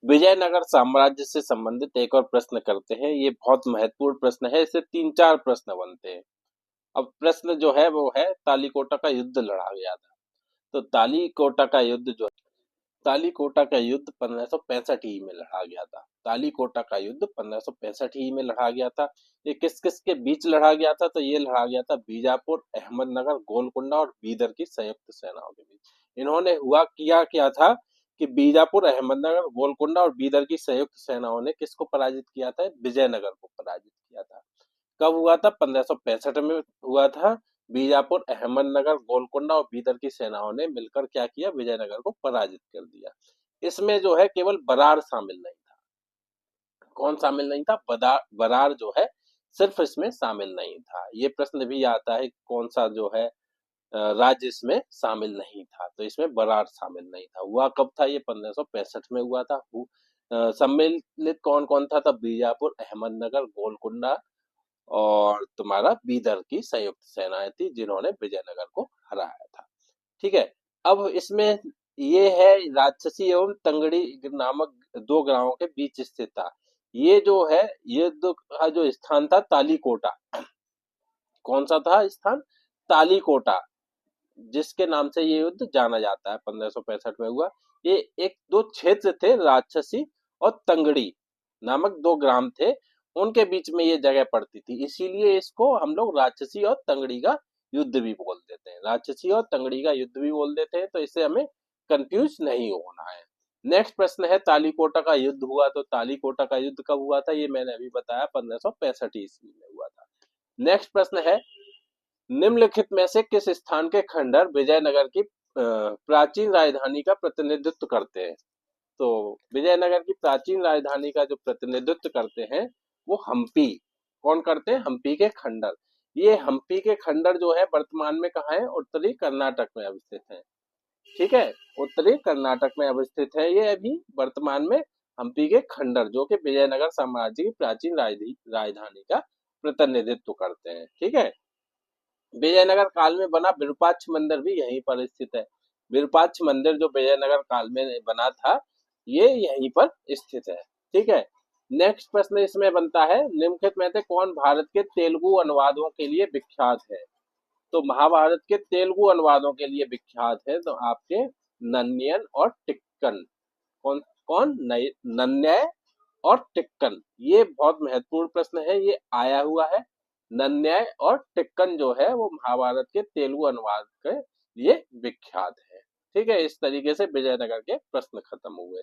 विजयनगर साम्राज्य से संबंधित एक और प्रश्न करते हैं। ये बहुत महत्वपूर्ण प्रश्न है, इससे 3-4 प्रश्न बनते हैं। अब प्रश्न जो है वो है, तालीकोटा का युद्ध लड़ा गया था। तो तालीकोटा का युद्ध 1565 ही में लड़ा गया था। तालीकोटा का युद्ध 1565 ही में लड़ा गया था। ये किस किस के बीच लड़ा गया था? तो ये लड़ा गया था बीजापुर, अहमदनगर, गोलकुंडा और बीदर की संयुक्त सेनाओं के बीच। इन्होंने हुआ किया क्या था कि बीजापुर, अहमदनगर, गोलकुंडा और बीदर की संयुक्त सेनाओं ने किसको पराजित किया था? विजयनगर को पराजित किया था। कब हुआ था? 1565 में हुआ था। बीजापुर, अहमदनगर, गोलकुंडा और बीदर की सेनाओं ने मिलकर क्या किया? विजयनगर को पराजित कर दिया। इसमें जो है केवल बरार शामिल नहीं था। कौन शामिल नहीं था? बरार जो है सिर्फ इसमें शामिल नहीं था। ये प्रश्न भी आता है कौन सा जो है राज्य इसमें शामिल नहीं था। तो इसमें बरार शामिल नहीं था। हुआ कब था? ये 1565 में हुआ था। सम्मिलित कौन कौन था? तब बीजापुर, अहमदनगर, गोलकुंडा और तुम्हारा बीदर की संयुक्त सेनाएं थी जिन्होंने विजयनगर को हराया था। ठीक है। अब इसमें ये है राक्षसी एवं तंगड़ी नामक दो गांवों के बीच स्थित था। ये जो है युद्ध का जो स्थान था तालीकोटा। कौन सा था स्थान? तालीकोटा, जिसके नाम से ये युद्ध जाना जाता है। 1565 में हुआ। ये एक दो क्षेत्र थे, राक्षसी और तंगड़ी नामक दो ग्राम थे, उनके बीच में ये जगह पड़ती थी। इसीलिए इसको हम लोग राक्षसी और तंगड़ी का युद्ध भी बोल देते हैं। राक्षसी और तंगड़ी का युद्ध भी बोल देते हैं, तो इससे हमें कंफ्यूज नहीं होना है। नेक्स्ट प्रश्न है, तालीकोटा का युद्ध हुआ। तो तालीकोटा का युद्ध कब हुआ था? ये मैंने अभी बताया, 1565 ईस्वी में हुआ था। नेक्स्ट प्रश्न है, निम्नलिखित में से किस स्थान के खंडर विजयनगर की प्राचीन राजधानी का प्रतिनिधित्व करते हैं? तो विजयनगर की प्राचीन राजधानी का जो प्रतिनिधित्व करते हैं वो हम्पी। कौन करते हैं? हम्पी के खंडर। ये हम्पी के खंडर जो है वर्तमान में कहाँ है? उत्तरी कर्नाटक में अवस्थित है। ठीक है, उत्तरी कर्नाटक में अवस्थित है ये अभी वर्तमान में। हम्पी के खंडर जो कि विजयनगर साम्राज्य की प्राचीन राजधानी का प्रतिनिधित्व करते हैं। ठीक है। विजयनगर काल में बना विरूपाक्ष मंदिर भी यहीं पर स्थित है। विरूपाक्ष मंदिर जो विजयनगर काल में बना था ये यहीं पर स्थित है। ठीक है। नेक्स्ट प्रश्न इसमें बनता है, निम्नलिखित में से कौन भारत के तेलुगु अनुवादों के लिए विख्यात है? तो महाभारत के तेलुगु अनुवादों के लिए विख्यात है तो आपके नन्यन और टिक्कन। कौन कौन? नन्य और टिक्कन। ये बहुत महत्वपूर्ण प्रश्न है, ये आया हुआ है। नन्याय और टिक्कन जो है वो महाभारत के तेलुगु अनुवाद के लिए विख्यात है। ठीक है। इस तरीके से विजयनगर के प्रश्न खत्म हुए।